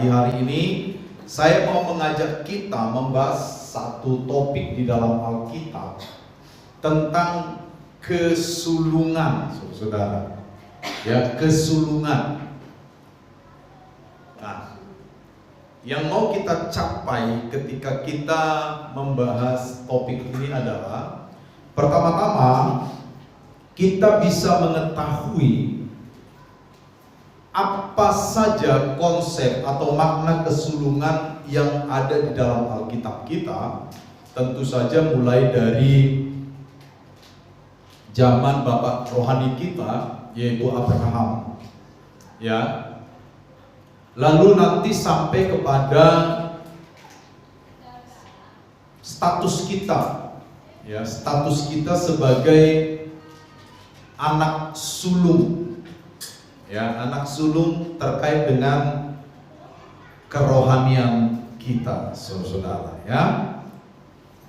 pagi hari ini saya mau mengajak kita membahas satu topik di dalam Alkitab tentang kesulungan, saudara. Ya, kesulungan. Nah, yang mau kita capai ketika kita membahas topik ini adalah pertama-tama kita bisa mengetahui apa saja konsep atau makna kesulungan yang ada di dalam Alkitab kita. Tentu saja mulai dari zaman bapak rohani kita, yaitu Abraham, ya. Lalu nanti sampai kepada status kita, ya, status kita sebagai anak sulung. Ya, anak sulung terkait dengan kerohanian kita, saudara, ya.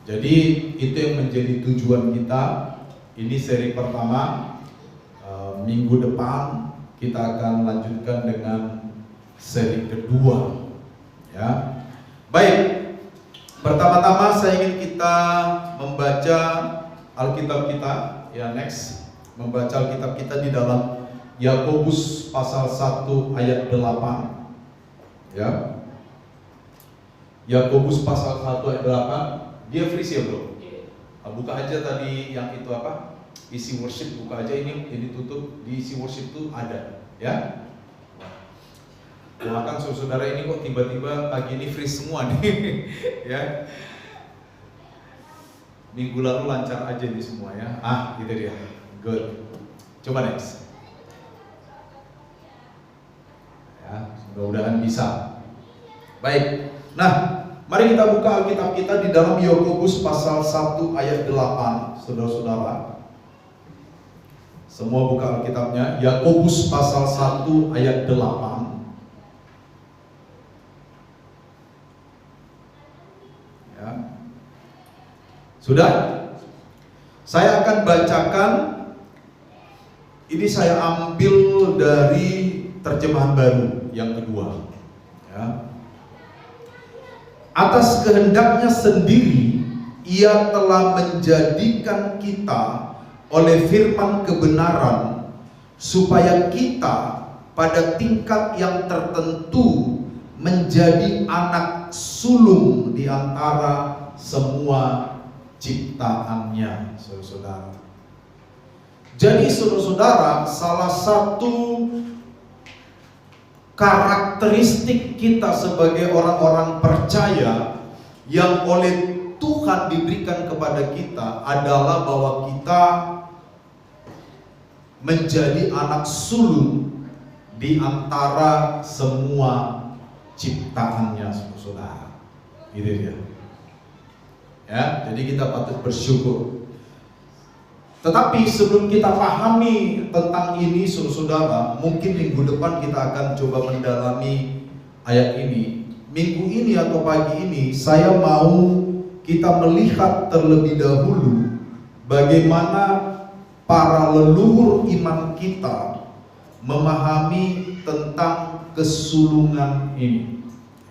Jadi itu yang menjadi tujuan kita. Ini seri pertama. Minggu depan kita akan lanjutkan dengan seri kedua, ya. Baik. Pertama-tama saya ingin kita membaca Alkitab kita, ya, next. Membaca Alkitab kita di dalam Yakobus pasal 1 ayat 8, ya. Yakobus pasal 1 ayat 8. Dia free ya, bro. Buka aja tadi yang itu apa? Isi worship, buka aja ini tutup. Di isi worship itu ada, ya. Doakan saudara ini kok tiba-tiba pagi ini free semua nih. Ya. Minggu lalu lancar aja nih semua, ya. Gitu dia. Good. Coba next. Ya, mudah-mudahan bisa. Baik. Nah, mari kita buka Alkitab kita di dalam Yakobus pasal 1 ayat 8, saudara-saudara. Semua buka Alkitabnya. Yakobus pasal 1 ayat 8. Ya. Sudah? Saya akan bacakan. Ini saya ambil dari terjemahan baru yang kedua, ya. Atas kehendaknya sendiri ia telah menjadikan kita oleh firman kebenaran, supaya kita pada tingkat yang tertentu menjadi anak sulung di antara semua ciptaannya, saudara. Jadi saudara-saudara, salah satu karakteristik kita sebagai orang-orang percaya yang oleh Tuhan diberikan kepada kita adalah bahwa kita menjadi anak sulung di antara semua ciptaannya, saudara. Gitu dia. Ya, jadi kita patut bersyukur. Tetapi sebelum kita pahami tentang ini, saudara, mungkin minggu depan kita akan coba mendalami ayat ini. Minggu ini atau pagi ini saya mau kita melihat terlebih dahulu bagaimana para leluhur iman kita memahami tentang kesulungan ini.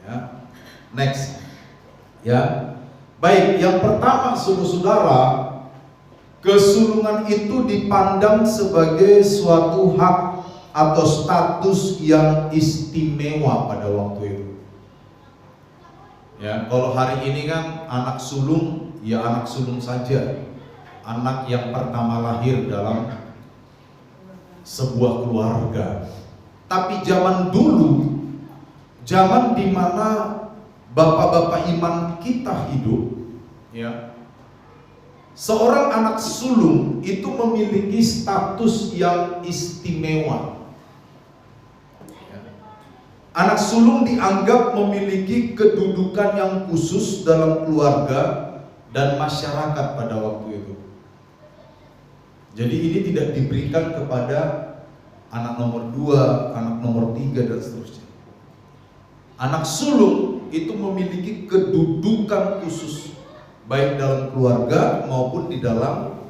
Ya. Next. Ya. Baik, yang pertama, saudara, kesulungan itu dipandang sebagai suatu hak atau status yang istimewa pada waktu itu. Ya, kalau hari ini kan anak sulung, ya anak sulung saja. Anak yang pertama lahir dalam sebuah keluarga. Tapi zaman dulu, zaman di mana bapak-bapak iman kita hidup, ya. Seorang anak sulung itu memiliki status yang istimewa. Anak sulung dianggap memiliki kedudukan yang khusus dalam keluarga dan masyarakat pada waktu itu. Jadi ini tidak diberikan kepada anak nomor 2, anak nomor 3 dan seterusnya. Anak sulung itu memiliki kedudukan khusus baik dalam keluarga maupun di dalam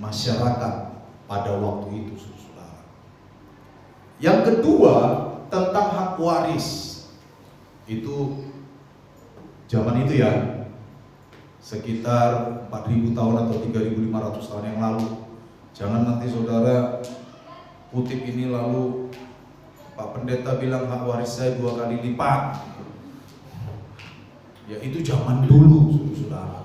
masyarakat pada waktu itu, saudara. Yang kedua, tentang hak waris. Itu zaman itu ya, sekitar 4.000 tahun atau 3.500 tahun yang lalu. Jangan nanti saudara kutip ini lalu Pak Pendeta bilang hak waris saya 2 kali lipat. Ya itu zaman dulu, saudara.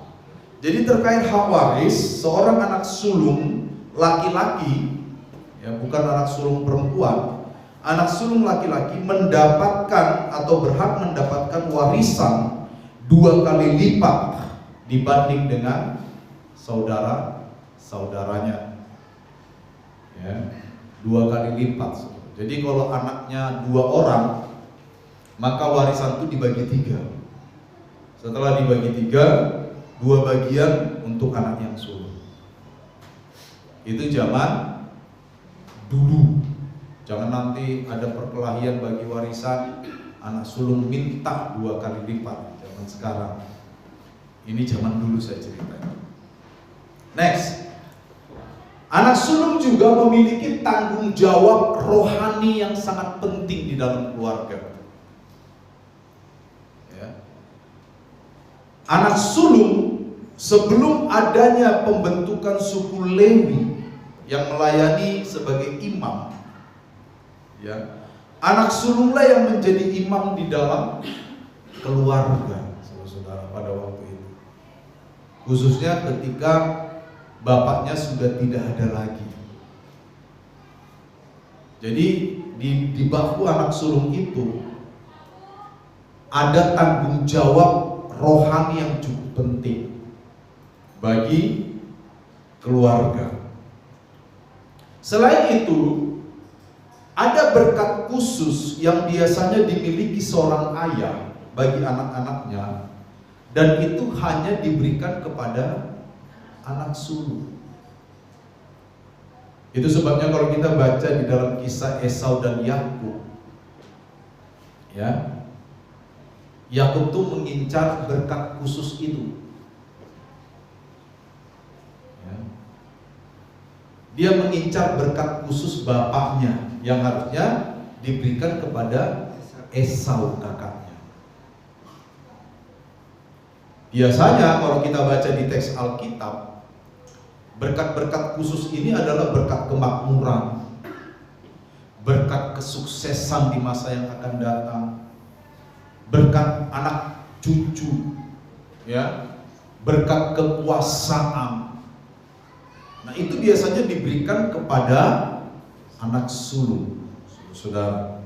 Jadi terkait hak waris, seorang anak sulung laki-laki, ya bukan anak sulung perempuan, anak sulung laki-laki mendapatkan atau berhak mendapatkan warisan 2 kali lipat dibanding dengan saudara-saudaranya. Ya, 2 kali lipat. Jadi kalau anaknya 2 orang, maka warisan itu dibagi 3. Setelah dibagi 3, 2 bagian untuk anak yang sulung. Itu zaman dulu. Jangan nanti ada perkelahian bagi warisan, anak sulung minta 2 kali lipat. Zaman sekarang. Ini zaman dulu saya ceritain. Next. Anak sulung juga memiliki tanggung jawab rohani yang sangat penting di dalam keluarga. Ya. Anak sulung sebelum adanya pembentukan suku Lewi yang melayani sebagai imam, ya, anak sulunglah yang menjadi imam di dalam keluarga, saudara, pada waktu itu. Khususnya ketika bapaknya sudah tidak ada lagi. Jadi di bahu anak sulung itu ada tanggung jawab rohani yang cukup penting bagi keluarga. Selain itu, ada berkat khusus yang biasanya dimiliki seorang ayah bagi anak-anaknya, dan itu hanya diberikan kepada anak sulung. Itu sebabnya kalau kita baca di dalam kisah Esau dan Yakub, ya, Yakub tuh mengincar berkat khusus itu. Ya. Dia mengincar berkat khusus bapaknya yang harusnya diberikan kepada Esau kakaknya. Biasanya kalau kita baca di teks Alkitab, berkat-berkat khusus ini adalah berkat kemakmuran, berkat kesuksesan di masa yang akan datang, berkat anak cucu, ya, berkat kekuasaan. Nah, itu biasanya diberikan kepada anak sulung, saudara.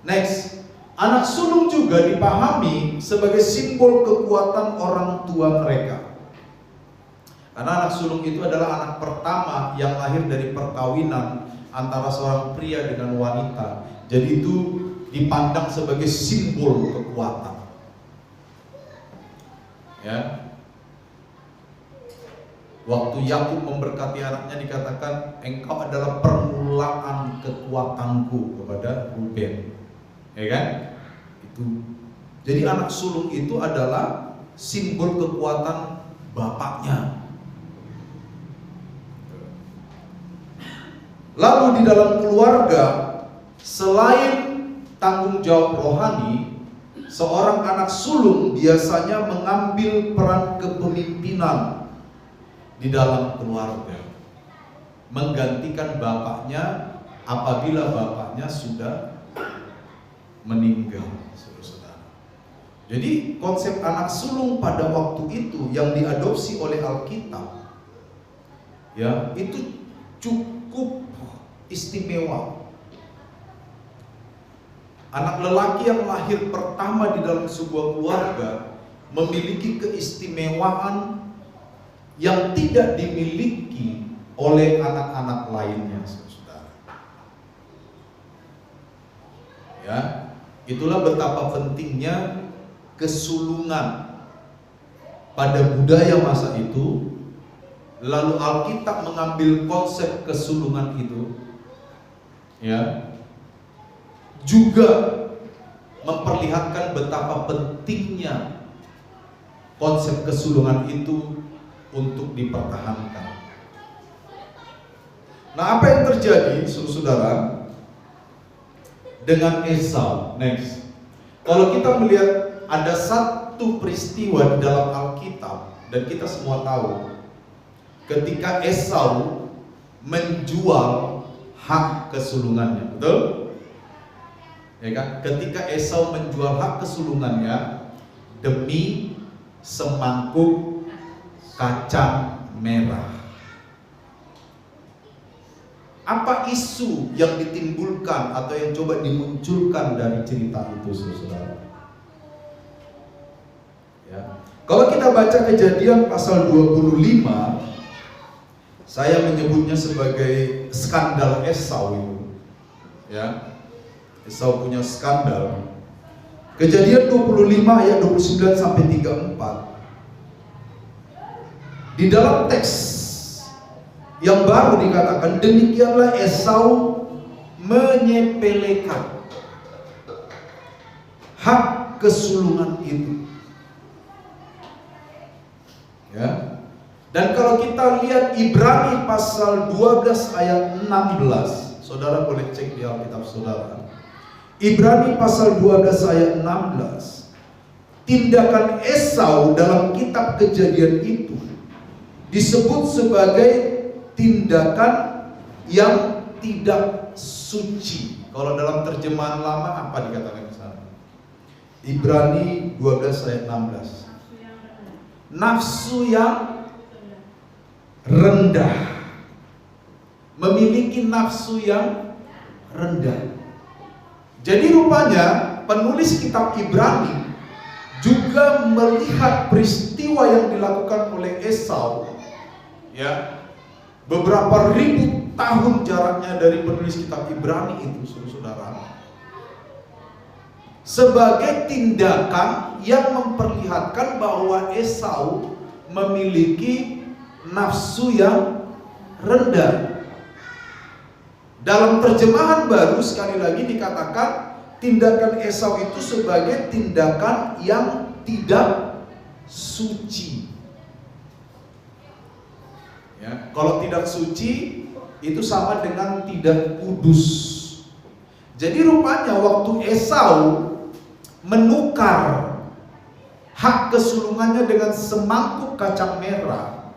Next, anak sulung juga dipahami sebagai simbol kekuatan orang tua mereka. Karena anak sulung itu adalah anak pertama yang lahir dari perkawinan antara seorang pria dengan wanita. Jadi itu dipandang sebagai simbol kekuatan. Ya. Waktu Yakub memberkati anaknya dikatakan, engkau adalah permulaan kekuatanku kepada Ruben. Ya kan? Itu. Jadi anak sulung itu adalah simbol kekuatan bapaknya. Lalu di dalam keluarga, selain tanggung jawab rohani, seorang anak sulung biasanya mengambil peran kepemimpinan di dalam keluarga, menggantikan bapaknya apabila bapaknya sudah meninggal, saudara. Jadi konsep anak sulung pada waktu itu yang diadopsi oleh Alkitab, ya, itu cukup istimewa. Anak lelaki yang lahir pertama di dalam sebuah keluarga memiliki keistimewaan yang tidak dimiliki oleh anak-anak lainnya, saudara. Ya, itulah betapa pentingnya kesulungan pada budaya masa itu. Lalu Alkitab mengambil konsep kesulungan itu, ya, juga memperlihatkan betapa pentingnya konsep kesulungan itu untuk dipertahankan. Nah, apa yang terjadi, saudara, dengan Esau? Next, Kalau kita melihat ada satu peristiwa di dalam Alkitab, dan kita semua tahu ketika Esau menjual hak kesulungannya, betul? Ya kan? Ketika Esau menjual hak kesulungannya demi semangkuk kacang merah. Apa isu yang ditimbulkan atau yang coba dimunculkan dari cerita itu, saudara? Ya. Kalau kita baca Kejadian pasal 25, saya menyebutnya sebagai skandal Esau itu. Ya. Esau punya skandal. Kejadian 25 ayat 29 sampai 34. Di dalam teks yang baru dikatakan, demikianlah Esau menyepelekan hak kesulungan itu. Ya. Dan kalau kita lihat Ibrani pasal 12 ayat 16, saudara boleh cek di Alkitab saudara. Ibrani pasal 12 ayat 16. Tindakan Esau dalam kitab Kejadian itu disebut sebagai tindakan yang tidak suci. Kalau dalam terjemahan lama apa dikatakan di sana? Ibrani 12 ayat 16. Nafsu yang rendah. Memiliki nafsu yang rendah. Jadi rupanya penulis kitab Ibrani juga melihat peristiwa yang dilakukan oleh Esau, ya, beberapa ribu tahun jaraknya dari penulis kitab Ibrani itu, saudara, sebagai tindakan yang memperlihatkan bahwa Esau memiliki nafsu yang rendah. Dalam terjemahan baru sekali lagi dikatakan tindakan Esau itu sebagai tindakan yang tidak suci. Ya, kalau tidak suci itu sama dengan tidak kudus. Jadi rupanya waktu Esau menukar hak kesulungannya dengan semangkuk kacang merah,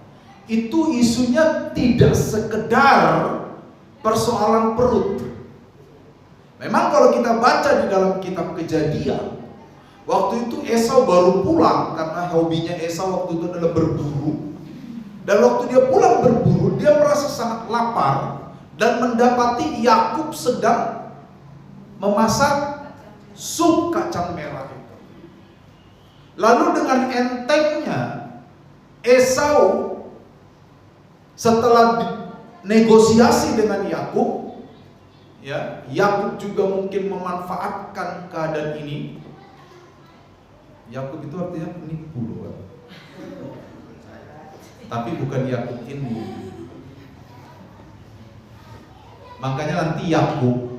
itu isunya tidak sekedar persoalan perut. Memang kalau kita baca di dalam kitab Kejadian, waktu itu Esau baru pulang karena hobinya Esau waktu itu adalah berburu. Dan waktu dia pulang berburu, dia merasa sangat lapar dan mendapati Yakub sedang memasak sup kacang merah itu. Lalu dengan entengnya Esau setelah negosiasi dengan Yakub, ya, Yakub juga mungkin memanfaatkan keadaan ini. Yakub itu artinya penipu loh. Tapi bukan Yakub ini. Makanya nanti Yakub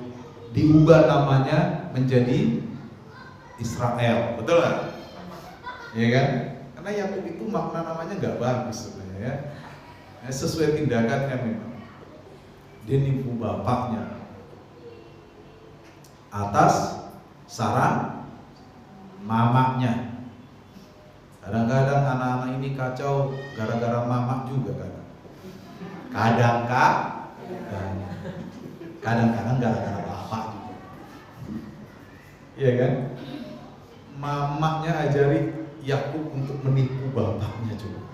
diubah namanya menjadi Israel, betul nggak? Ya kan? Karena Yakub itu makna namanya nggak bagus sebenarnya, ya. Sesuai tindakannya memang. Dia nipu bapaknya atas saran mamanya. Kadang-kadang anak-anak ini kacau gara-gara mamak juga kadang. Kadang-kadang gara-gara bapak juga. Iya kan? Mamaknya ajari Yakub untuk menipu bapaknya juga.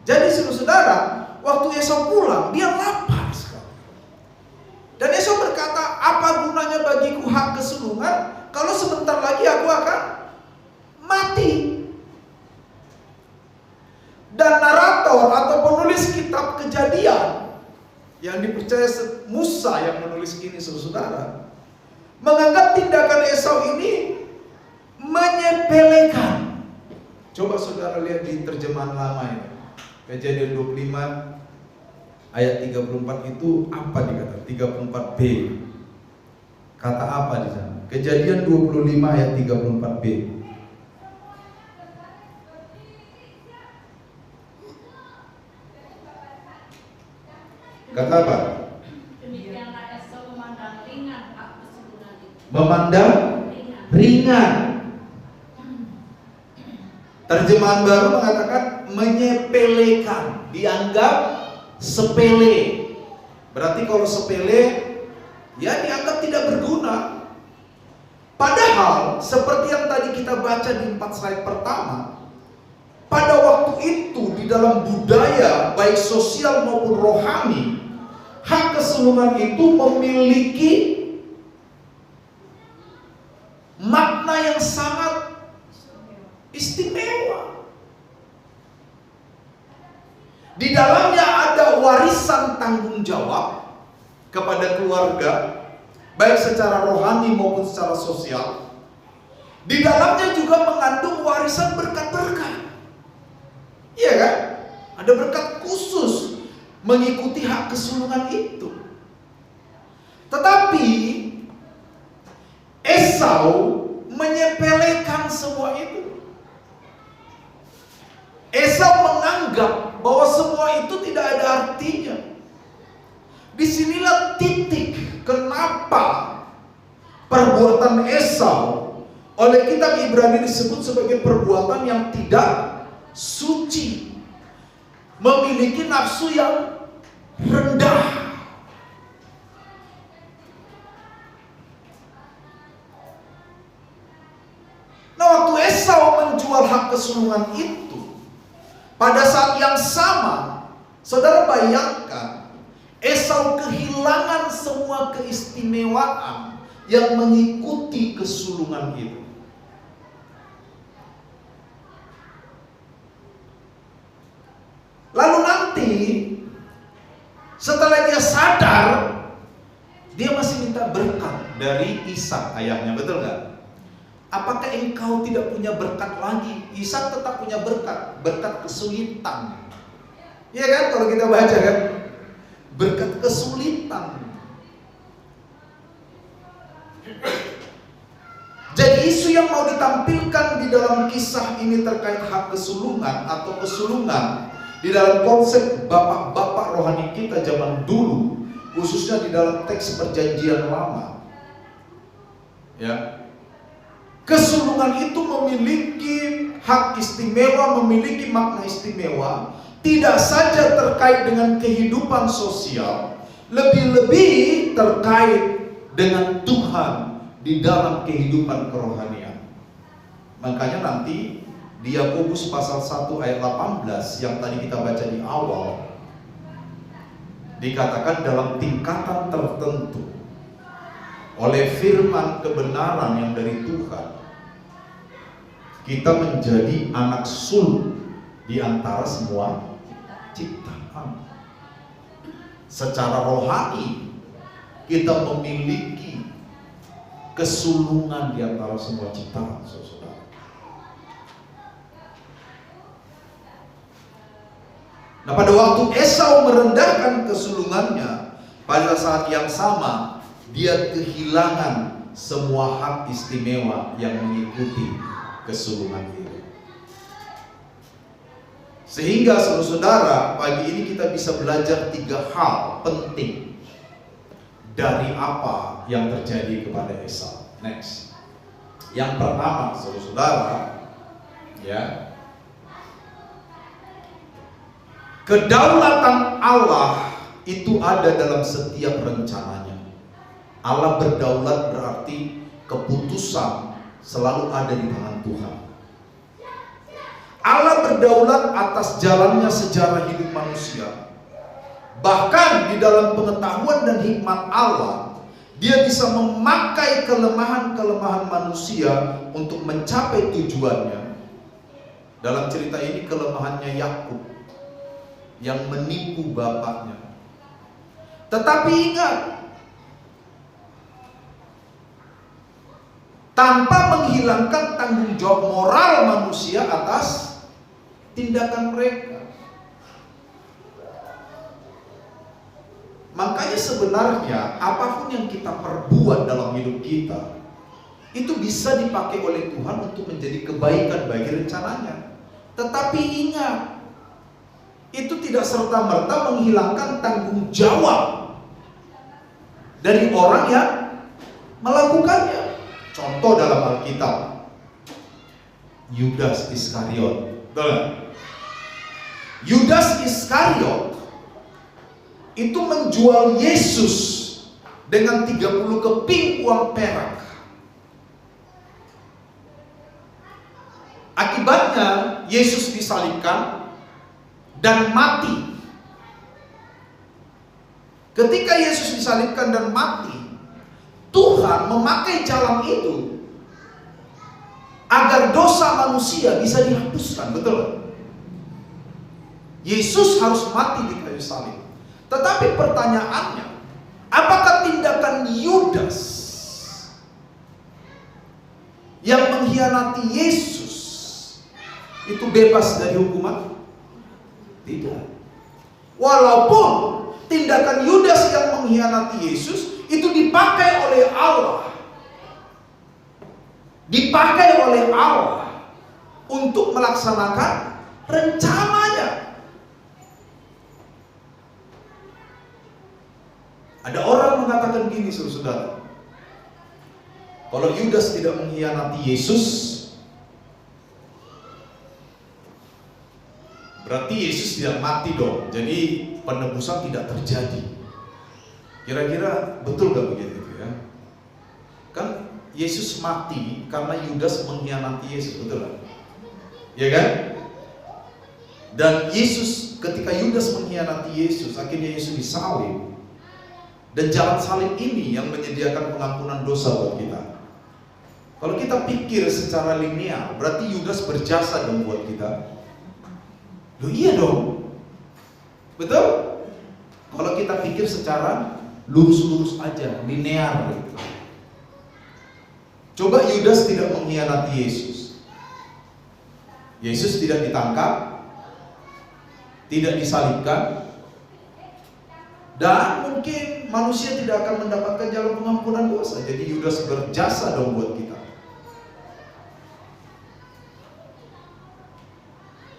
Jadi saudara, waktu Esau pulang, dia lapar sekali. Dan Esau berkata, apa gunanya bagiku hak kesulungan kalau sebentar lagi aku akan mati. Dan narator atau penulis kitab Kejadian yang dipercaya Musa yang menulis ini, saudara, menganggap tindakan Esau ini menyepelekan. Coba saudara lihat di terjemahan lama ini, Kejadian 25 ayat 34 itu apa dikatakan? 34b. Kata apa di sana? Kejadian 25 ayat 34b. Kata apa? Demikianlah Esau memandang ringan hak kesulungan itu. Memandang ringan. Terjemahan baru mengatakan menyepelekan, dianggap sepele. Berarti kalau sepele, ya dianggap tidak berguna. Padahal seperti yang tadi kita baca di 4 slide pertama, pada waktu itu di dalam budaya baik sosial maupun rohani, hak kesulungan itu memiliki makna yang sangat istimewa. Di dalamnya ada warisan tanggung jawab kepada keluarga, baik secara rohani maupun secara sosial. Di dalamnya juga mengandung warisan berkat-berkat. Iya kan? Ada berkat khusus mengikuti hak kesulungan itu. Tetapi Esau menyepelekan semua itu. Esau menganggap bahwa semua itu tidak ada artinya. Disinilah titik kenapa perbuatan Esau oleh kitab Ibrani disebut sebagai perbuatan yang tidak suci, memiliki nafsu yang rendah. Nah, waktu Esau menjual hak kesulungan itu, pada saat yang sama, saudara bayangkan, Esau kehilangan semua keistimewaan yang mengikuti kesulungan itu. Lalu nanti, setelah dia sadar, dia masih minta berkat dari Ishak ayahnya, betul nggak? Apakah engkau tidak punya berkat lagi? Ishak tetap punya berkat, berkat kesulitan. Iya kan, kalau kita baca kan, berkat kesulitan. Jadi isu yang mau ditampilkan di dalam kisah ini terkait hak kesulungan atau kesulungan di dalam konsep bapak-bapak rohani kita zaman dulu, khususnya di dalam teks perjanjian lama, ya. Kesulungan itu memiliki hak istimewa, memiliki makna istimewa, tidak saja terkait dengan kehidupan sosial, lebih-lebih terkait dengan Tuhan di dalam kehidupan kerohanian. Makanya nanti di Yakobus pasal 1 ayat 18 yang tadi kita baca di awal, dikatakan dalam tingkatan tertentu oleh firman kebenaran yang dari Tuhan, kita menjadi anak sulung di antara semua ciptaan. Secara rohani kita memiliki kesulungan di antara semua ciptaan, saudara. Nah, pada waktu Esau merendahkan kesulungannya, pada saat yang sama dia kehilangan semua hak istimewa yang mengikuti kesulungan itu. Sehingga saudara, pagi ini kita bisa belajar 3 hal penting dari apa yang terjadi kepada Esau. Next. Yang pertama, saudara, ya, kedaulatan Allah itu ada dalam setiap rencananya. Allah berdaulat berarti keputusan selalu ada di tangan Tuhan. Allah berdaulat atas jalannya sejarah hidup manusia. Bahkan di dalam pengetahuan dan hikmat Allah, Dia bisa memakai kelemahan-kelemahan manusia untuk mencapai tujuannya. Dalam cerita ini kelemahannya Yakub yang menipu bapaknya. Tetapi ingat, tanpa menghilangkan tanggung jawab moral manusia atas tindakan mereka. Makanya sebenarnya apapun yang kita perbuat dalam hidup kita, itu bisa dipakai oleh Tuhan untuk menjadi kebaikan bagi rencananya. Tetapi ingat, itu tidak serta-merta menghilangkan tanggung jawab dari orang yang melakukannya. Contoh dalam Alkitab, Yudas Iskariot. Betul nggak? Yudas Iskariot itu menjual Yesus dengan 30 keping uang perak. Akibatnya Yesus disalibkan dan mati. Ketika Yesus disalibkan dan mati, Tuhan memakai jalan itu agar dosa manusia bisa dihapuskan, betul? Yesus harus mati di kayu salib. Tetapi pertanyaannya, apakah tindakan Yudas yang mengkhianati Yesus itu bebas dari hukuman? Tidak. Walaupun tindakan Yudas yang mengkhianati Yesus itu dipakai oleh Allah. Dipakai oleh Allah untuk melaksanakan rencananya. Ada orang mengatakan gini, saudara, kalau Yudas tidak mengkhianati Yesus, berarti Yesus tidak mati dong. Jadi penebusan tidak terjadi. Kira-kira betul gak begitu ya? Kan Yesus mati karena Yudas mengkhianati Yesus, betul gak? Ya kan? Dan Yesus, ketika Yudas mengkhianati Yesus, akhirnya Yesus disalib. Dan jalan salib ini yang menyediakan pengampunan dosa buat kita. Kalau kita pikir secara linear, berarti Yudas berjasa dong buat kita. Loh iya dong, betul? Kalau kita pikir secara lurus-lurus aja, linear gitu. Coba Yudas tidak mengkhianati Yesus. Yesus tidak ditangkap, tidak disalibkan, dan mungkin manusia tidak akan mendapatkan jalan pengampunan dosa. Jadi Yudas berjasa dong buat kita.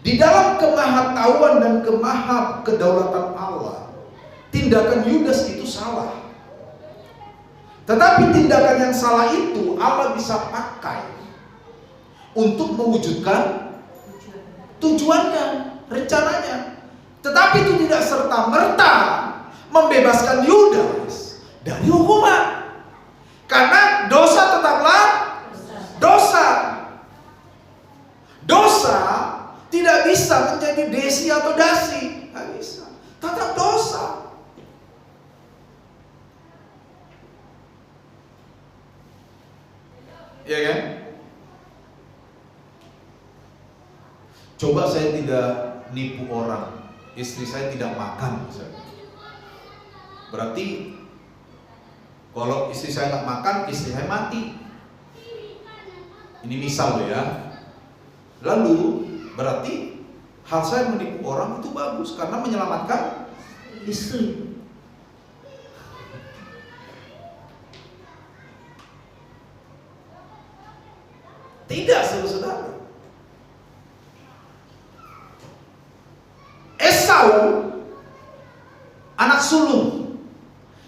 Di dalam kemahatauan dan kedaulatan Allah, tindakan Yudas itu salah. Tetapi tindakan yang salah itu Allah bisa pakai untuk mewujudkan tujuannya, rencananya. Tetapi itu tidak serta-merta membebaskan Yudas dari hukuman. Karena dosa tetaplah dosa. Dosa tidak bisa menjadi desi atau dasi, nggak bisa. Tetap dosa. Ya kan? Coba saya tidak nipu orang, istri saya tidak makan misalnya. Berarti kalau istri saya nggak makan, istri saya mati. Ini misal ya. Lalu berarti hal saya menipu orang itu bagus karena menyelamatkan istri. Tidak, saudara. Esau anak sulung.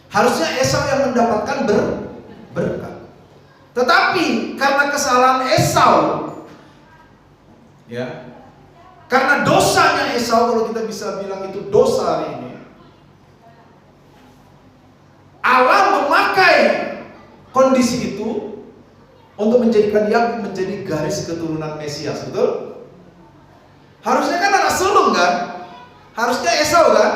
Harusnya Esau yang mendapatkan berkat. Tetapi karena kesalahan Esau, ya, karena dosanya Esau, kalau kita bisa bilang itu dosa hari ini, Allah memakai kondisi itu untuk menjadikan Yakub menjadi garis keturunan Mesias, betul? Harusnya kan anak sulung kan? Harusnya Esau kan?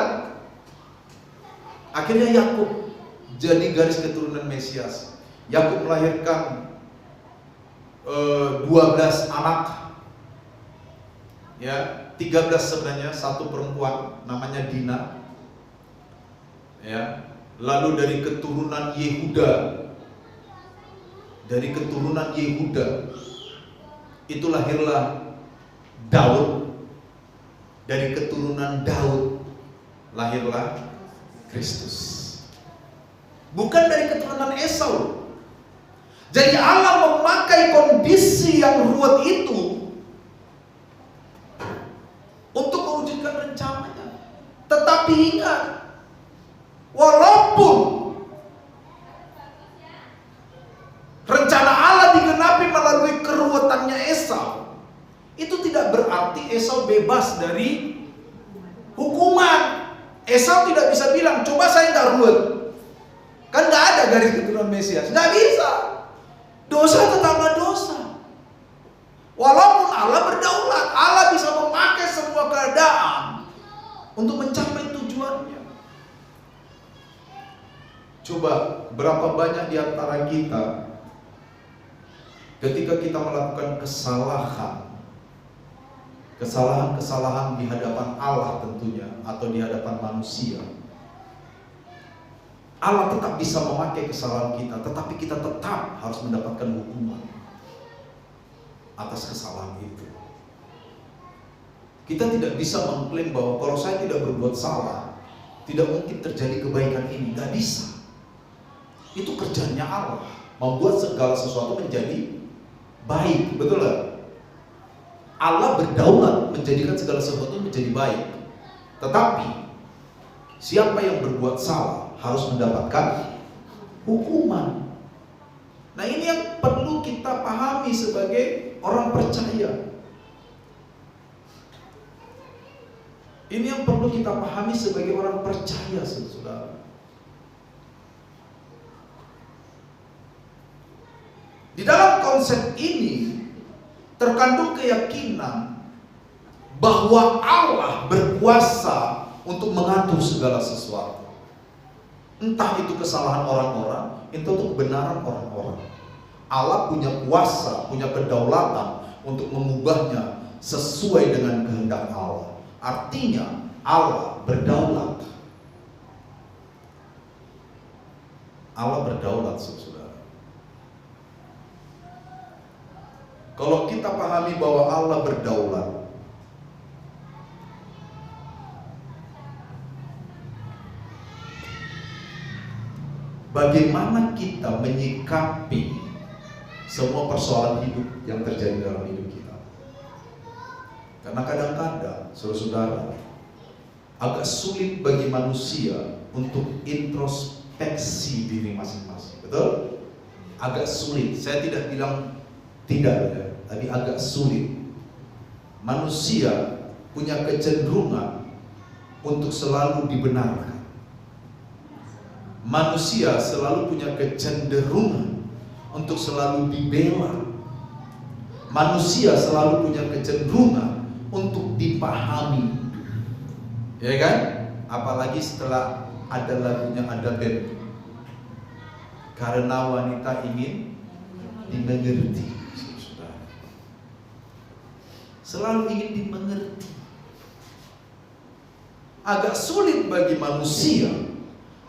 Akhirnya Yakub jadi garis keturunan Mesias. Yakub melahirkan 12 anak. Ya, 13 sebenarnya, satu perempuan namanya Dina. Ya, lalu dari keturunan Yehuda. Dari keturunan Yehuda itu lahirlah Daud. Dari keturunan Daud lahirlah Kristus. Bukan dari keturunan Esau. Jadi Allah memakai kondisi yang ruwet itu untuk mewujudkan rencananya. Tetapi ingat, walaupun rencana Allah Esau bebas dari hukuman. Esau tidak bisa bilang, coba saya nggak ruwet. Kan nggak ada garis keturunan Mesias, nggak bisa. Dosa tetaplah dosa. Walaupun Allah berdaulat, Allah bisa memakai semua keadaan untuk mencapai tujuannya. Coba berapa banyak di antara kita ketika kita melakukan kesalahan di hadapan Allah tentunya, atau di hadapan manusia, Allah tetap bisa memakai kesalahan kita, tetapi kita tetap harus mendapatkan hukuman atas kesalahan itu. Kita tidak bisa mengklaim bahwa kalau saya tidak berbuat salah, tidak mungkin terjadi kebaikan ini. Tidak bisa. Itu kerjanya Allah, membuat segala sesuatu menjadi baik. Betul gak? Allah berdaulat menjadikan segala sesuatu menjadi baik. Tetapi siapa yang berbuat salah harus mendapatkan hukuman. Nah, ini yang perlu kita pahami sebagai orang percaya. Ini yang perlu kita pahami sebagai orang percaya, saudara. Di dalam konsep ini terkandung keyakinan bahwa Allah berkuasa untuk mengatur segala sesuatu. Entah itu kesalahan orang-orang, itu untuk kebenaran orang-orang. Allah punya kuasa, punya kedaulatan untuk mengubahnya sesuai dengan kehendak Allah. Artinya Allah berdaulat. Allah berdaulat, saudara. Kalau kita pahami bahwa Allah berdaulat, bagaimana kita menyikapi semua persoalan hidup yang terjadi dalam hidup kita? Karena kadang-kadang, saudara-saudara, agak sulit bagi manusia untuk introspeksi diri masing-masing. Betul? Agak sulit. Saya tidak bilang tidak, ya, tapi agak sulit. Manusia punya kecenderungan untuk selalu dibenarkan. Manusia selalu punya kecenderungan untuk selalu dibela. Manusia selalu punya kecenderungan untuk dipahami. Ya kan? Apalagi setelah ada lagunya, ada band, karena wanita ingin dimengerti. Selalu ingin dimengerti. Agak sulit bagi manusia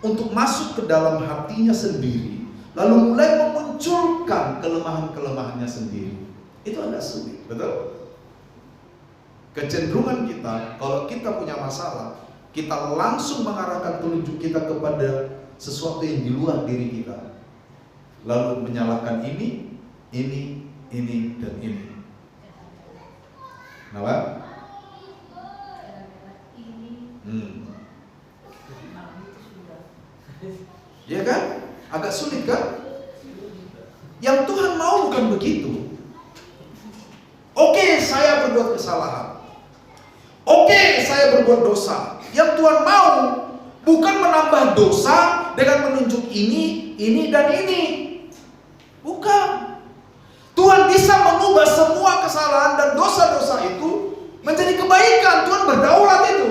untuk masuk ke dalam hatinya sendiri, lalu mulai memunculkan kelemahan-kelemahannya sendiri. Itu agak sulit, betul? Kecenderungan kita, kalau kita punya masalah, kita langsung mengarahkan telunjuk kita kepada sesuatu yang di luar diri kita, lalu menyalahkan ini, dan ini. Kenapa? Ya kan? Agak sulit kan? Yang Tuhan mau bukan begitu. Oke, saya berbuat kesalahan. Oke, saya berbuat dosa. Yang Tuhan mau bukan menambah dosa dengan menunjuk ini, dan ini. Bukan. Tuhan bisa mengubah semua kesalahan dan dosa-dosa itu menjadi kebaikan. Tuhan berdaulat itu.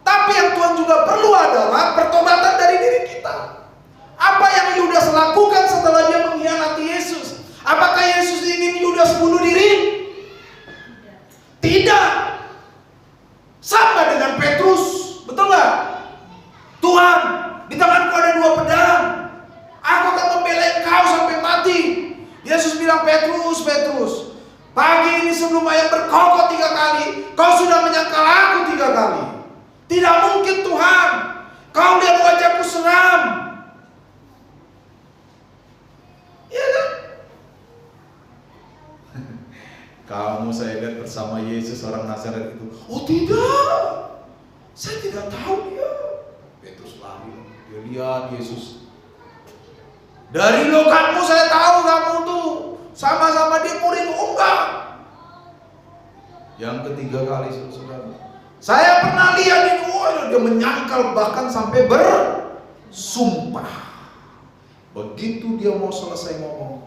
Tapi yang Tuhan juga perlu adalah pertobatan dari diri kita. Apa yang Yudas lakukan setelah dia mengkhianati Yesus? Apakah Yesus ingin Yudas bunuh diri? Tidak. Sama dengan Petrus. Betul gak? Tuhan, di tanganku ada 2 pedang. Aku akan membela kau sampai mati. Yesus bilang, Petrus, pagi ini sebelum ayam berkokok 3 kali, kau sudah menyangkal aku 3 kali. Tidak mungkin Tuhan, kau lihat wajahku seram. Iya kan? Kamu saya lihat bersama Yesus orang Nazaret itu. Oh tidak, saya tidak tahu dia. Petrus lari, dia lihat Yesus. Dari lokatmu saya tahu kamu tuh sama-sama dia murid. Enggak. Yang ketiga kali, saudara. Saya pernah lihat ini, dia menyangkal bahkan sampai bersumpah. Begitu dia mau selesai ngomong,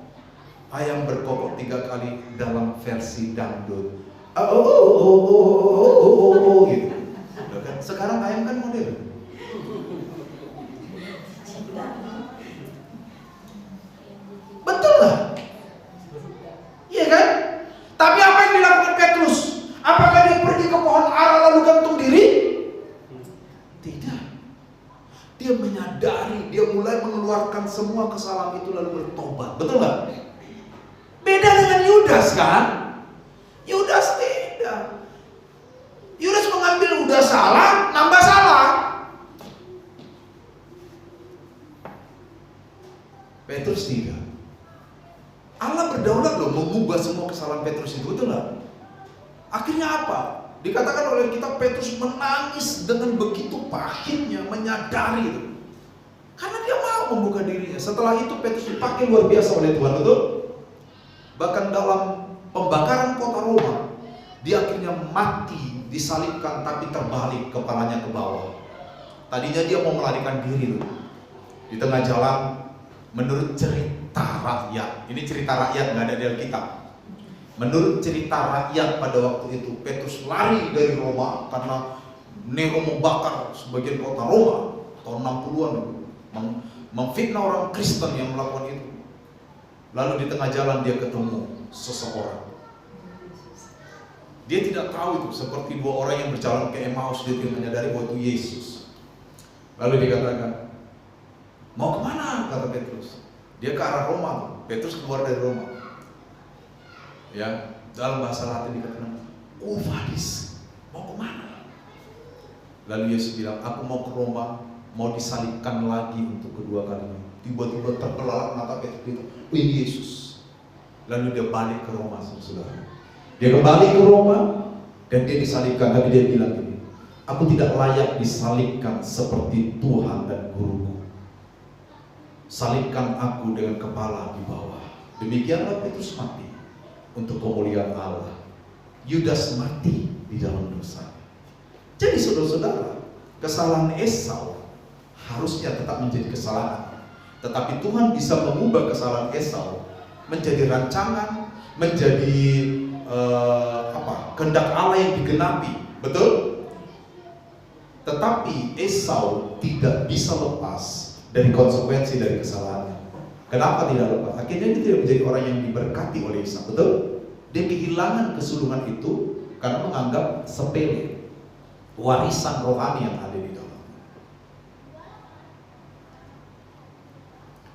ayam berkokok 3 kali dalam versi dangdut. Gitu. Sekarang ayam kan modern. Betul lah? Iya kan? Tapi apa yang dilakukan Petrus? Apakah dia pergi ke pohon ara lalu gantung diri? Tidak. Dia menyadari, dia mulai mengeluarkan semua kesalahan itu lalu bertobat. Betul nggak? Beda dengan Yudas kan? Yudas tidak. Yudas mengambil udah salah, nambah salah. Petrus tidak. Allah berdaulat loh mengubah semua kesalahan Petrus itu, betul nggak? Akhirnya apa? Dikatakan oleh kita Petrus menangis dengan begitu pahitnya, menyadari itu. Karena dia mau membuka dirinya. Setelah itu Petrus dipakai luar biasa oleh Tuhan, betul? Bahkan dalam pembakaran kota Roma, dia akhirnya mati, disalibkan tapi terbalik kepalanya ke bawah. Tadinya dia mau melarikan diri loh. Di tengah jalan, menurut cerita rakyat, ini cerita rakyat, nggak ada di Alkitab. Menurut cerita rakyat pada waktu itu, Petrus lari dari Roma karena Nero membakar sebagian kota Roma tahun 60-an, memfitnah orang Kristen yang melakukan itu. Lalu di tengah jalan dia ketemu seseorang. Dia tidak tahu itu, seperti 2 orang yang berjalan ke Emmaus, dia tidak menyadari bahwa itu Yesus. Lalu dikatakan, mau kemana? Kata Petrus. Dia ke arah Roma. Petrus keluar dari Roma. Ya, dalam bahasa Latin dikatakan, Vadis, mau kemana? Lalu Yesus bilang, aku mau ke Roma, mau disalibkan lagi untuk kedua kalinya. Tiba-tiba terbelalak mata Petrus itu, ini Yesus. Lalu dia balik ke Roma, saudara. Dia kembali ke Roma dan dia disalibkan, tapi dia bilang ini, aku tidak layak disalibkan seperti Tuhan dan guruku. Salibkan aku dengan kepala di bawah. Demikianlah Petrus mati untuk kemuliaan Allah. Yudas mati di dalam dosa. Jadi saudara-saudara, kesalahan Esau harusnya tetap menjadi kesalahan. Tetapi Tuhan bisa mengubah kesalahan Esau menjadi rancangan, menjadi kehendak Allah yang digenapi. Betul? Tetapi Esau tidak bisa lepas dari konsekuensi dari kesalahannya. Kenapa tidak lepas? Akhirnya dia tidak menjadi orang yang diberkati oleh Isa. Betul? Dia kehilangan kesulungan itu karena menganggap sepele warisan rohani yang ada di dalam.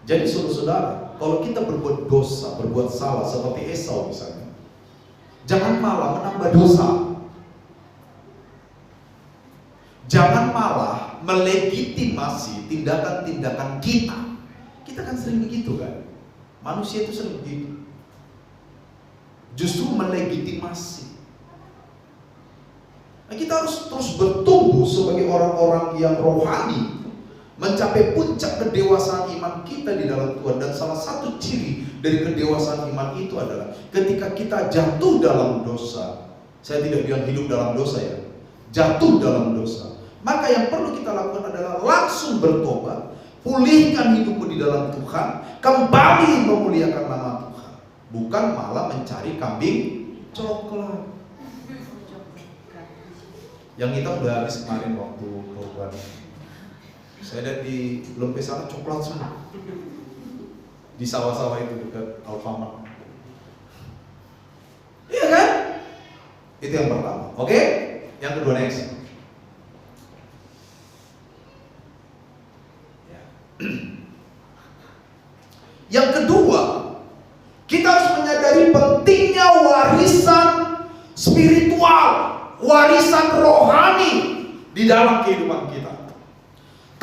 Jadi saudara-saudara, kalau kita berbuat dosa, berbuat salah seperti Esau misalnya, jangan malah menambah dosa. Jangan malah melegitimasi tindakan-tindakan kita. Kita kan sering begitu kan? Manusia itu sering begitu. Justru melegitimasi. Nah, kita harus terus bertumbuh sebagai orang-orang yang rohani, mencapai puncak kedewasaan iman kita di dalam Tuhan. Dan salah satu ciri dari kedewasaan iman itu adalah ketika kita jatuh dalam dosa. Saya tidak bilang hidup dalam dosa ya, jatuh dalam dosa. Maka yang perlu kita lakukan adalah langsung bertobat, pulihkan hidupmu di dalam Tuhan, kembali memuliakan nama Tuhan, bukan malah mencari kambing coklat. Yang hitam udah habis kemarin waktu korban. Saya lihat di Lempes sana coklat semua. Di sawah-sawah itu dekat Alfamart. Iya kan? Itu yang pertama. Oke? Yang kedua next. Yang kedua, kita harus menyadari pentingnya warisan spiritual, warisan rohani di dalam kehidupan kita.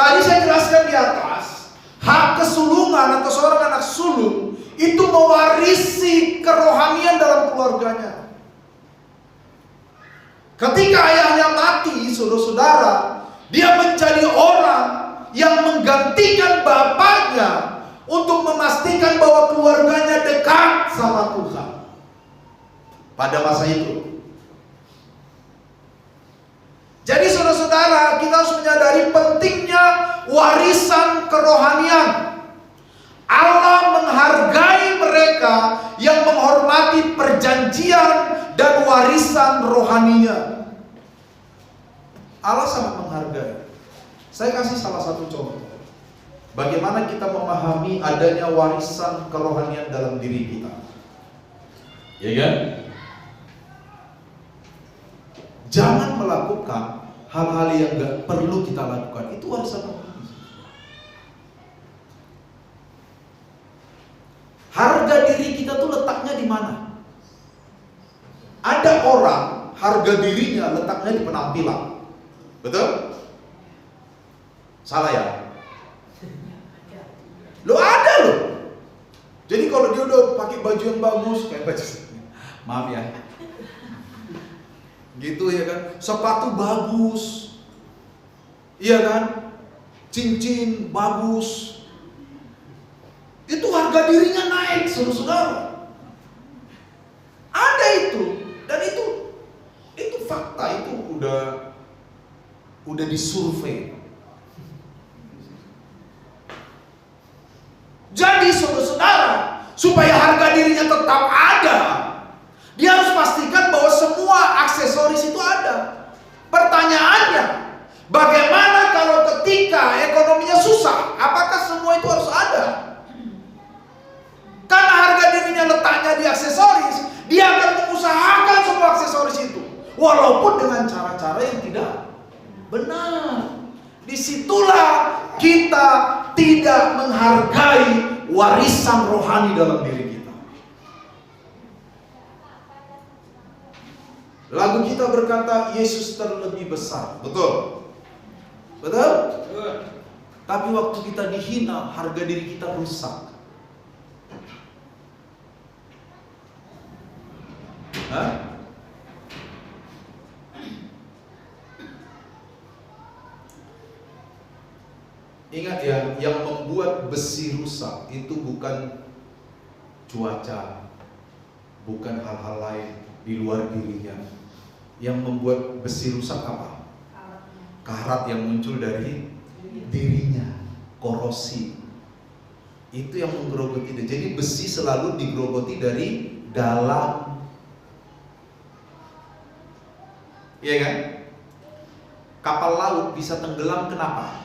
Tadi saya jelaskan di atas, hak kesulungan atau seorang anak sulung itu mewarisi kerohanian dalam keluarganya. Ketika ayahnya mati, saudara-saudara, dia menjadi orang yang menggantikan bapaknya untuk memastikan bahwa keluarganya dekat sama Tuhan. Pada masa itu, kita harus menyadari pentingnya warisan kerohanian. Allah menghargai mereka yang menghormati perjanjian dan warisan rohaninya. Allah sangat menghargai. Saya kasih salah satu contoh. Bagaimana kita memahami adanya warisan kerohanian dalam diri kita. Ya kan? Jangan melakukan hal-hal yang gak perlu kita lakukan. Itu warisan rohani. Harga diri kita tuh letaknya di mana? Ada orang harga dirinya letaknya di penampilan. Betul? Salah ya? Lo ada loh. Jadi kalau dia udah pakai baju yang bagus, kayak baju, maaf ya, gitu ya kan, sepatu bagus, iya kan, cincin bagus, itu harga dirinya naik, saudara. Ada itu, dan itu fakta, itu udah disurvei. Jadi saudara-saudara, supaya harga dirinya tetap ada, dia harus pastikan bahwa semua aksesoris itu ada. Pertanyaannya, bagaimana kalau ketika ekonominya susah, apakah semua itu harus ada? Karena harga dirinya letaknya di aksesoris, dia akan mengusahakan semua aksesoris itu, walaupun dengan cara-cara yang tidak benar. Disitulah kita tidak menghargai warisan rohani dalam diri kita. Lagu kita berkata Yesus terlebih besar. Betul? Betul? Tapi waktu kita dihina, harga diri kita rusak. Hah? Ingat ya, yang membuat besi rusak itu bukan cuaca, bukan hal-hal lain di luar dirinya. Yang membuat besi rusak apa? Karat yang muncul dari dirinya, korosi. Itu yang menggerogoti dia. Jadi besi selalu digerogoti dari dalam. Iya kan? Kapal laut bisa tenggelam kenapa?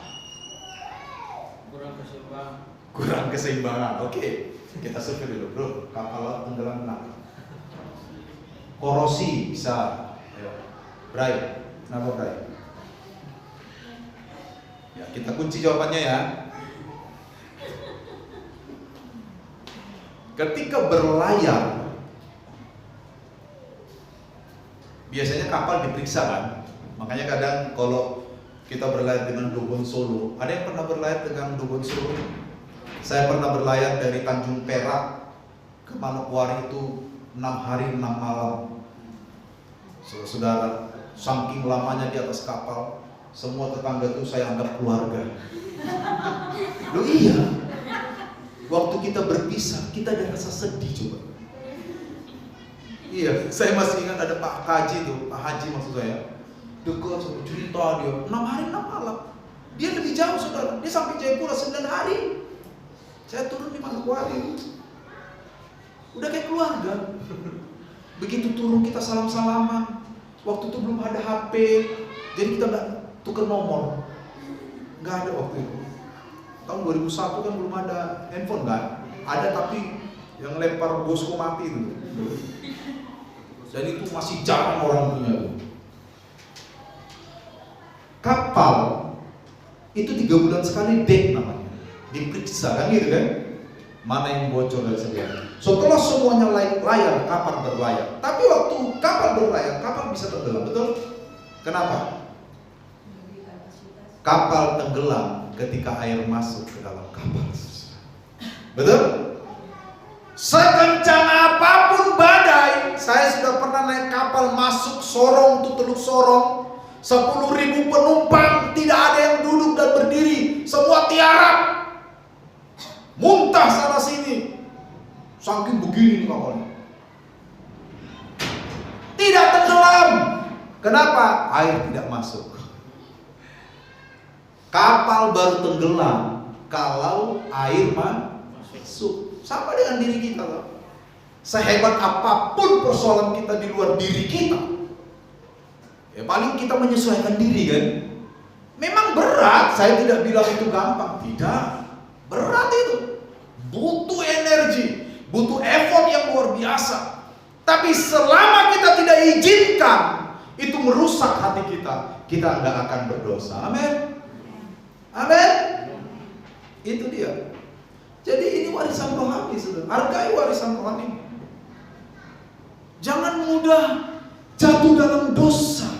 Kurang keseimbangan. Oke, kita survei dulu, bro. Kapal laut tenggelam kenapa? Korosi bisa. Bray, kenapa Bray? Ya, kita kunci jawabannya ya. Ketika berlayar, biasanya kapal diperiksa kan. Makanya kadang kalau kita berlayar dengan Dobon Solo, ada yang pernah berlayar dengan Dobon Solo? Saya pernah berlayar dari Tanjung Perak ke Manokwari itu 6 hari 6 malam. Saudara, saking lamanya di atas kapal, semua tetangga itu saya anggap keluarga. Loh iya, waktu kita berpisah, kita ada rasa sedih coba. Iya, saya masih ingat ada Pak Haji tuh, Pak Haji maksud saya. Dekat sama cerita dia, 6 hari 6 malam. Dia lebih jauh saudara, dia sampai Jayapura 9 hari. Saya turun di Manokwari, udah kayak keluarga. Begitu turun kita salam-salaman. Waktu itu belum ada HP, jadi kita nggak tukar nomor, nggak ada waktu itu. Tahun 2001 kan belum ada handphone kan? Ada tapi yang lempar bosku mati itu. Dan itu masih jarang orang punya tuh. Kapal itu 3 bulan sekali dek namanya. Diperiksa kan gitu kan, mana yang bocor dan sebagainya. Setelah semuanya layar, kapal berlayar. Tapi waktu kapal berlayar, kapal bisa tenggelam, betul? Kenapa? Kapal tenggelam ketika air masuk ke dalam kapal. Betul? Sekencang apapun badai, saya sudah pernah naik kapal masuk Sorong tuh, Teluk Sorong, 10.000 penumpang, tidak ada yang duduk dan berdiri, semua tiarap. Muntah sana sini, saking begini nih kapalnya. Tidak tenggelam. Kenapa? Air tidak masuk. Kapal baru tenggelam kalau air masuk. Sama dengan diri kita loh. Sehebat apapun persoalan kita di luar diri kita, ya paling kita menyesuaikan diri kan. Memang berat, saya tidak bilang itu gampang. Tidak, berat itu. Butuh energi, butuh effort yang luar biasa. Tapi selama kita tidak izinkan itu merusak hati kita, kita nggak akan berdosa. Amin. Amin. Itu dia. Jadi ini warisan rohani, saudara. Hargai warisan rohani. Jangan mudah jatuh dalam dosa.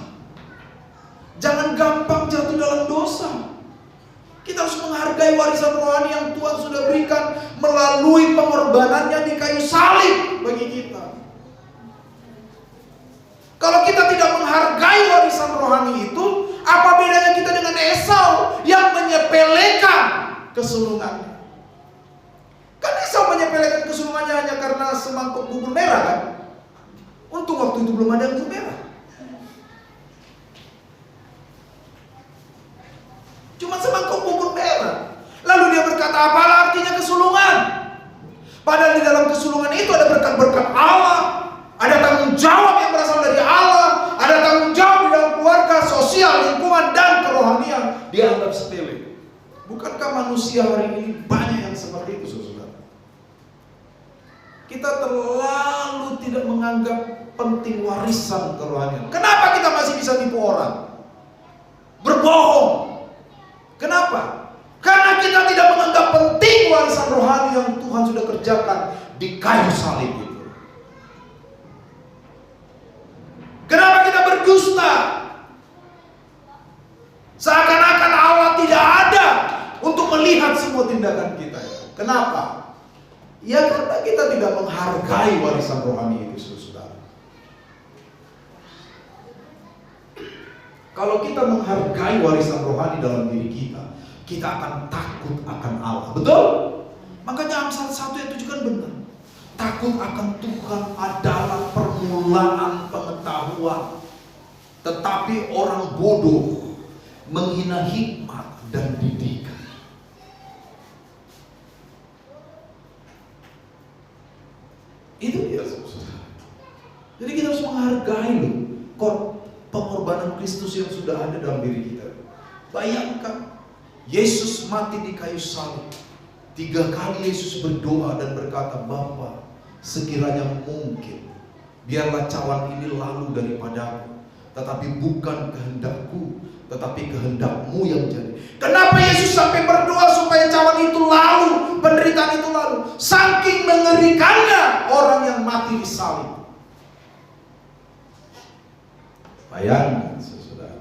Jangan gampang jatuh dalam dosa. Kita harus menghargai warisan rohani yang Tuhan sudah berikan melalui pengorbanannya di kayu salib bagi kita. Kalau kita tidak menghargai warisan rohani itu, apa bedanya kita dengan Esau yang menyepelekan kesulungannya? Kan Esau menyepelekan kesulungannya hanya karena semangkuk bubur merah kan? Untung waktu itu belum ada anggur merah. Cuma semangkuk bubur merah. Lalu dia berkata, apalah artinya kesulungan? Padahal di dalam kesulungan itu ada berkat-berkat Allah, ada tanggung jawab yang berasal dari Allah, ada tanggung jawab di dalam keluarga, sosial, lingkungan, dan kerohanian. Dianggap sepele. Bukankah manusia hari ini banyak yang seperti itu, saudara? Kita terlalu tidak menganggap penting warisan kerohanian. Kenapa kita masih bisa tipu orang? Berbohong. Kenapa? Karena kita tidak menganggap penting warisan rohani yang Tuhan sudah kerjakan di kayu salib itu. Kenapa kita berdusta? Seakan-akan Allah tidak ada untuk melihat semua tindakan kita. Kenapa? Ya karena kita tidak menghargai warisan rohani itu, saudara. Kalau kita menghargai warisan rohani dalam diri kita, kita akan takut akan Allah. Betul? Makanya Amsal 1 ayat 7 kan benar. Takut akan Tuhan adalah permulaan pengetahuan. Tetapi orang bodoh menghina hikmat dan didikan. Itu dia, saudara. Jadi kita harus menghargai pengorbanan Kristus yang sudah ada dalam diri kita. Bayangkan, Yesus mati di kayu salib. 3 kali Yesus berdoa dan berkata, Bapa, sekiranya mungkin, biarlah cawan ini lalu daripadaku. Tetapi bukan kehendakku, tetapi kehendakmu yang jadi. Kenapa Yesus sampai berdoa supaya cawan itu lalu, penderitaan itu lalu? Saking mengerikannya orang yang mati di salib. Bayangkan, saudara.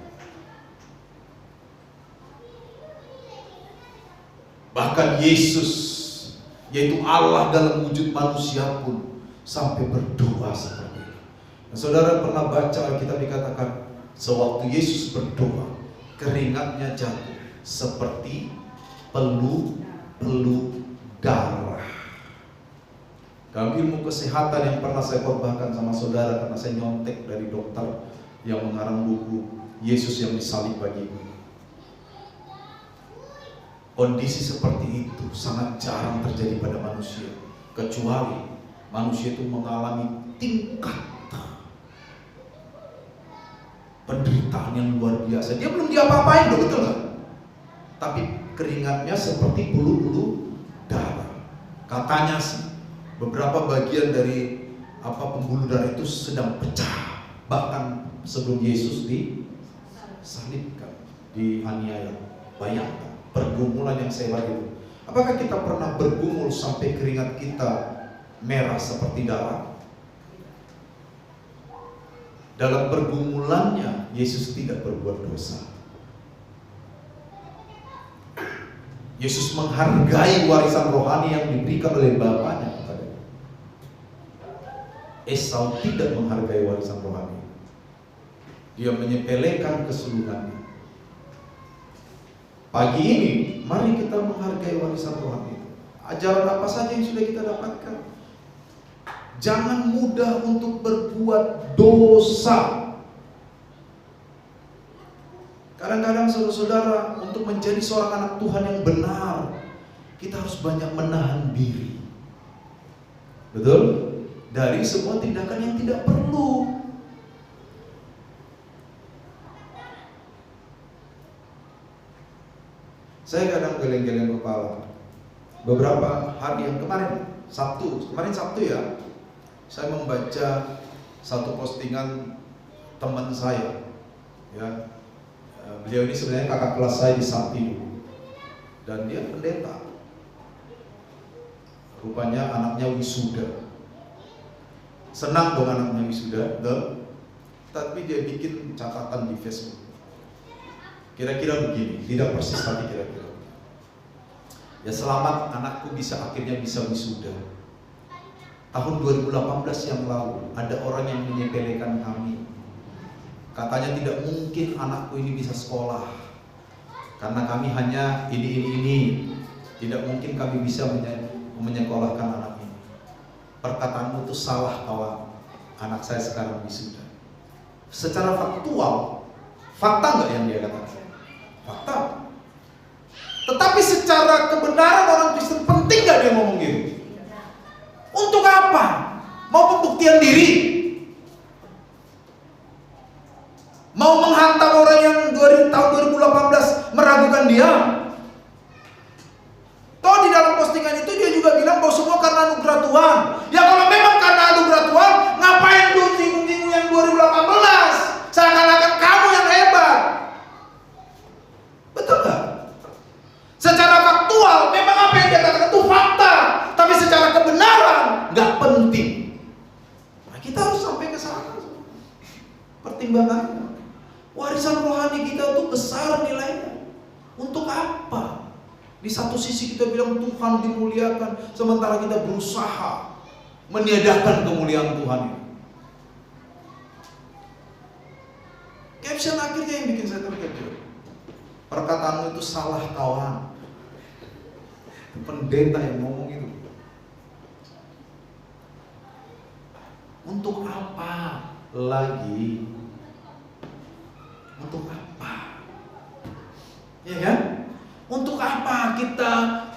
Bahkan Yesus, yaitu Allah dalam wujud manusia pun, sampai berdoa seperti itu. Nah, saudara pernah baca Alkitab dikatakan, sewaktu Yesus berdoa, keringatnya jatuh seperti pelu-pelu darah. Dalam ilmu kesehatan yang pernah saya korbankan sama saudara, karena saya nyontek dari dokter yang mengarang buku Yesus yang disalib bagiku. Kondisi seperti itu sangat jarang terjadi pada manusia, kecuali manusia itu mengalami tingkat penderitaan yang luar biasa. Dia belum diapa-apain loh, betul nggak? Tapi keringatnya seperti bulu-bulu darah. Katanya sih beberapa bagian dari pembuluh darah itu sedang pecah, bahkan sebelum Yesus disalibkan, dianiaya. Bayangkan pergumulan yang sehebat itu. Apakah kita pernah bergumul sampai keringat kita merah seperti darah? Dalam pergumulannya Yesus tidak berbuat dosa. Yesus menghargai warisan rohani yang diberikan oleh Bapaknya kepadanya. Esau tidak menghargai warisan rohani. Dia menyepelekan kesulungannya. Pagi ini, mari kita menghargai warisan rohani. Ajaran apa saja yang sudah kita dapatkan. Jangan mudah untuk berbuat dosa. Karena Kadang-kadang saudara-saudara, untuk menjadi seorang anak Tuhan yang benar, kita harus banyak menahan diri. Betul? Dari semua tindakan yang tidak perlu. Saya kadang geleng-geleng kepala. Beberapa hari yang kemarin Sabtu ya, saya membaca satu postingan teman saya. Ya, beliau ini sebenarnya kakak kelas saya di Sakti dulu, dan dia pendeta. Rupanya anaknya wisuda. Senang dong anaknya wisuda, tapi dia bikin catatan di Facebook. Kira-kira begini, tidak persis tapi kira-kira. Ya, selamat anakku akhirnya bisa wisuda. Tahun 2018 yang lalu ada orang yang menyepelekan kami. Katanya tidak mungkin anakku ini bisa sekolah karena kami hanya ini. Tidak mungkin kami bisa menyekolahkan anak ini. Perkataanmu itu salah, kawan. Anak saya sekarang wisuda. Secara faktual, fakta nggak yang dia katakan? Fakta. Tetapi secara kebenaran orang Kristen penting nggak dia ngomong gitu? Untuk apa? Mau pembuktian diri? Mau menghantam orang yang tahun 2018 meragukan dia? Toh di dalam postingan itu dia juga bilang bahwa semua karena anugerah Tuhan. Ya kalau memang karena anugerah Tuhan, ngapain lu singgung-singgung yang 2018? Seakan-akan kamu yang hebat. Betul nggak? Secara faktual, memang apa yang dia katakan itu fakta. Tapi secara kebenaran, nggak penting. Nah, kita harus sampai ke sana. Pertimbangannya. Warisan rohani kita itu besar nilainya. Untuk apa? Di satu sisi kita bilang Tuhan dimuliakan, sementara kita berusaha meniadakan kemuliaan Tuhan. Caption akhirnya yang bikin saya terkejut. Perkataanmu itu salah, kawan. Pendeta yang ngomong itu. Untuk apa lagi? Untuk apa? Ya kan? Untuk apa kita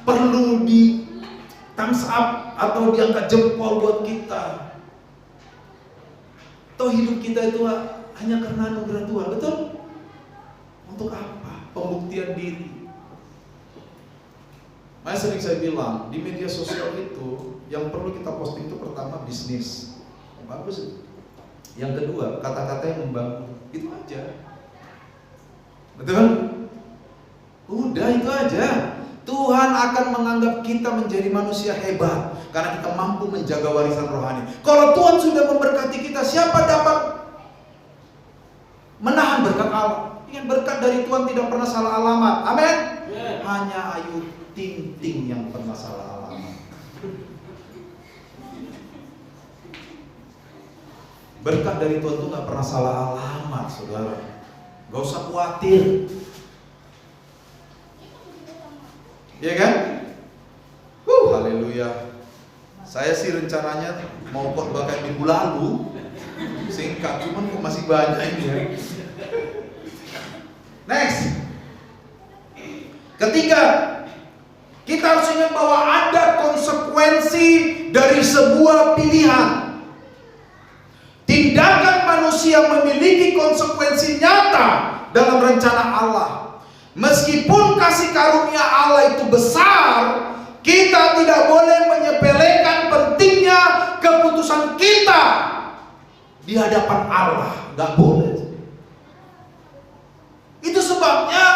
perlu di thumbs up atau diangkat jempol buat kita? Toh hidup kita itu hanya karena anugerah Tuhan, betul? Untuk apa? Pembuktian diri. Makanya sering saya bilang, di media sosial itu yang perlu kita posting itu pertama bisnis. Bagus. Yang kedua, kata-kata yang membangun. Itu aja. Betul? Udah itu aja. Tuhan akan menganggap kita menjadi manusia hebat karena kita mampu menjaga warisan rohani. Kalau Tuhan sudah memberkati kita, siapa dapat menahan berkat Allah? Ingat, berkat dari Tuhan tidak pernah salah alamat. Amin. Hanya Ayu Ting Ting yang pernah salah alamat. Berkat dari Tuhan itu gak pernah salah alamat, saudara. Gak usah khawatir. Iya kan? Haleluya. Saya sih rencananya mau khotbah kayak minggu lalu, singkat, cuman kok masih banyak ini ya. Next. Ketiga, kita harus ingat bahwa ada konsekuensi dari sebuah pilihan. Tindakan manusia memiliki konsekuensi nyata dalam rencana Allah. Meskipun kasih karunia Allah itu besar, kita tidak boleh menyepelekan pentingnya keputusan kita di hadapan Allah. Gak boleh. Itu sebabnya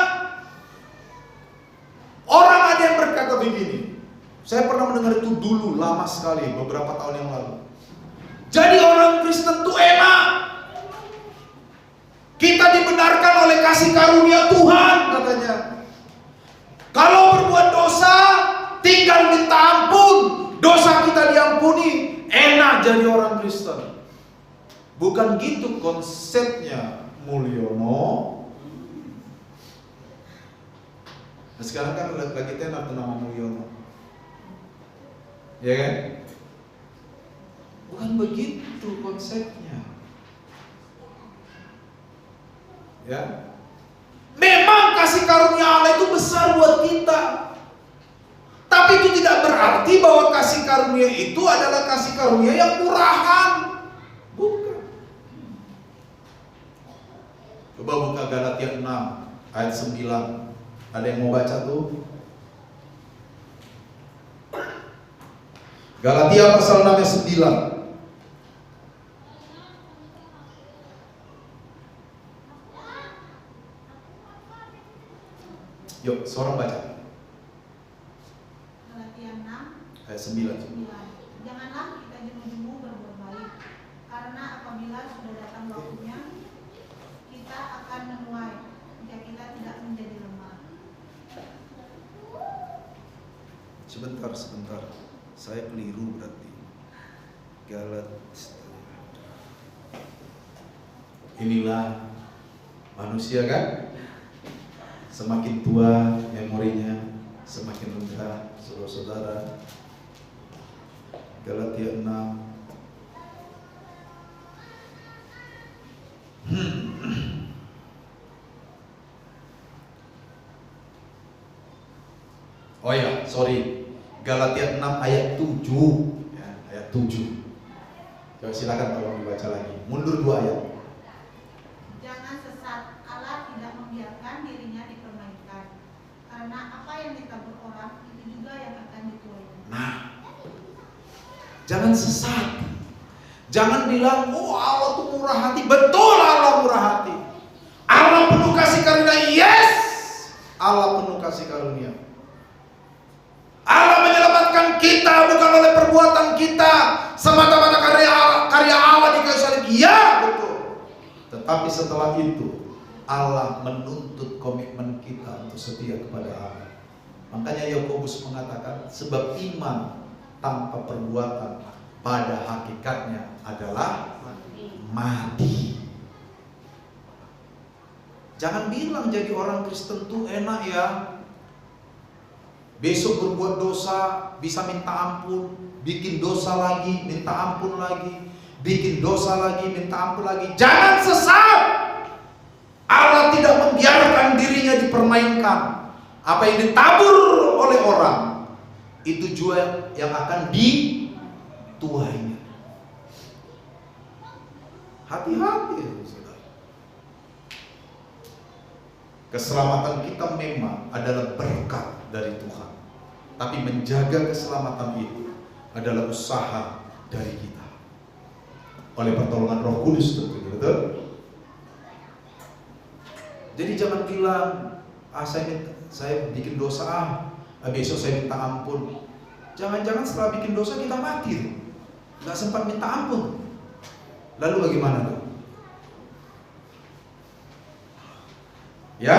orang ada yang berkata begini. Saya pernah mendengar itu dulu, lama sekali, beberapa tahun yang lalu. Jadi orang Kristen itu enak. Kita dibenarkan oleh kasih karunia Tuhan, katanya. Kalau berbuat dosa, tinggal minta ampun, dosa kita diampuni, enak jadi orang Kristen. Bukan gitu konsepnya, Mulyono. Nah, sekarang kan lagi tenar nama Mulyono, ya kan? Bukan begitu konsepnya. Ya. kasih karunia Allah itu besar buat kita. Tapi itu tidak berarti bahwa kasih karunia itu adalah kasih karunia yang murahan. Bukan. Coba buka Galatia 6 ayat 9. Ada yang mau baca tuh? Galatia pasal 6 ayat 9. Yuk, seorang baca. Galatia 6 ayat 9. Janganlah kita jenuh-jenuh berbuat baik, karena apabila sudah datang waktunya, kita akan menuai jika kita tidak menjadi lemah. Sebentar. Saya keliru berarti. Inilah manusia kan? Semakin tua memorinya, semakin rendah, saudara-saudara. Galatia 6. Oh ya, sorry. Galatia 6 ayat 7. Ya, ayat 7. Coba silakan tolong dibaca lagi. Mundur 2 ayat. Jangan sesat, Allah tidak membiarkan dirinya dipermainkan, karena apa yang ditabur orang itu juga yang akan dituai. Nah, jangan sesat. Jangan bilang, oh Allah tuh murah hati. Betul, Allah murah hati. Allah penuh kasih karunia. Yes, Allah penuh kasih karunia. Allah menyelamatkan kita bukan oleh perbuatan kita, semata-mata karya Allah di kayu salib. Ya, betul. Tetapi setelah itu Allah menuntut komitmen kita untuk setia kepada Allah. Makanya Yakobus mengatakan, sebab iman tanpa perbuatan pada hakikatnya adalah mati. Jangan bilang jadi orang Kristen tuh enak ya. Besok berbuat dosa bisa minta ampun, bikin dosa lagi minta ampun lagi, bikin dosa lagi minta ampun lagi. Jangan sesat. Allah tidak membiarkan dirinya dipermainkan. Apa yang ditabur oleh orang itu juga yang akan dituainya. Hati-hati, saudara. Keselamatan kita memang adalah berkat dari Tuhan, tapi menjaga keselamatan itu adalah usaha dari kita oleh pertolongan Roh Kudus tentunya, betul? Jadi jangan bilang, saya bikin dosa, besok saya minta ampun. Jangan-jangan setelah bikin dosa kita mati, nggak sempat minta ampun. Lalu bagaimana dong? Ya?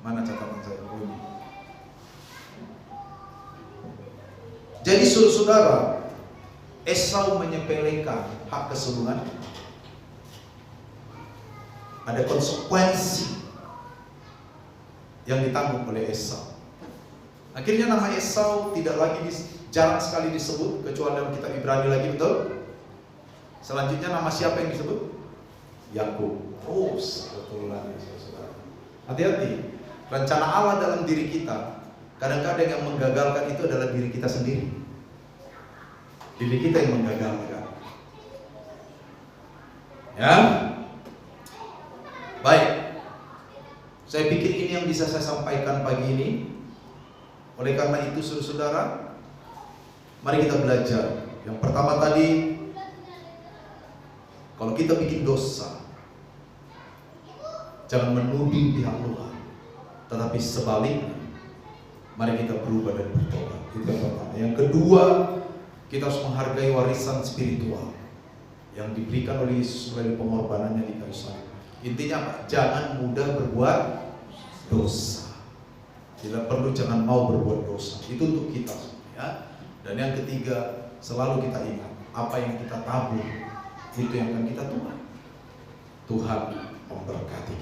Mana catatan saya? Oh, ini. Jadi saudara, Esau menyepelekan hak kesulungan. Ada konsekuensi yang ditanggung oleh Esau. Akhirnya nama Esau tidak lagi jarang sekali disebut, kecuali dalam kitab Ibrani lagi, betul? Selanjutnya nama siapa yang disebut? Yakub. Oh, kebetulan saudara. Hati-hati. Rencana Allah dalam diri kita, kadang-kadang yang menggagalkan itu adalah diri kita sendiri. Diri kita yang menggagalkan. Ya. Baik. Saya pikir ini yang bisa saya sampaikan pagi ini. Oleh karena itu saudara, mari kita belajar. Yang pertama tadi, kalau kita bikin dosa, jangan menuding pihak Tuhan, tetapi sebaliknya, mari kita berubah dan bertobat. Itu yang pertama. Yang kedua, kita harus menghargai warisan spiritual yang diberikan oleh Yesus melalui pengorbanannya di kayu salib. Intinya apa? Jangan mudah berbuat dosa. Tidak perlu, jangan mau berbuat dosa. Itu untuk kita ya. Dan yang ketiga, selalu kita ingat, apa yang kita tabur itu yang akan kita tuai. Tuhan memberkati kita.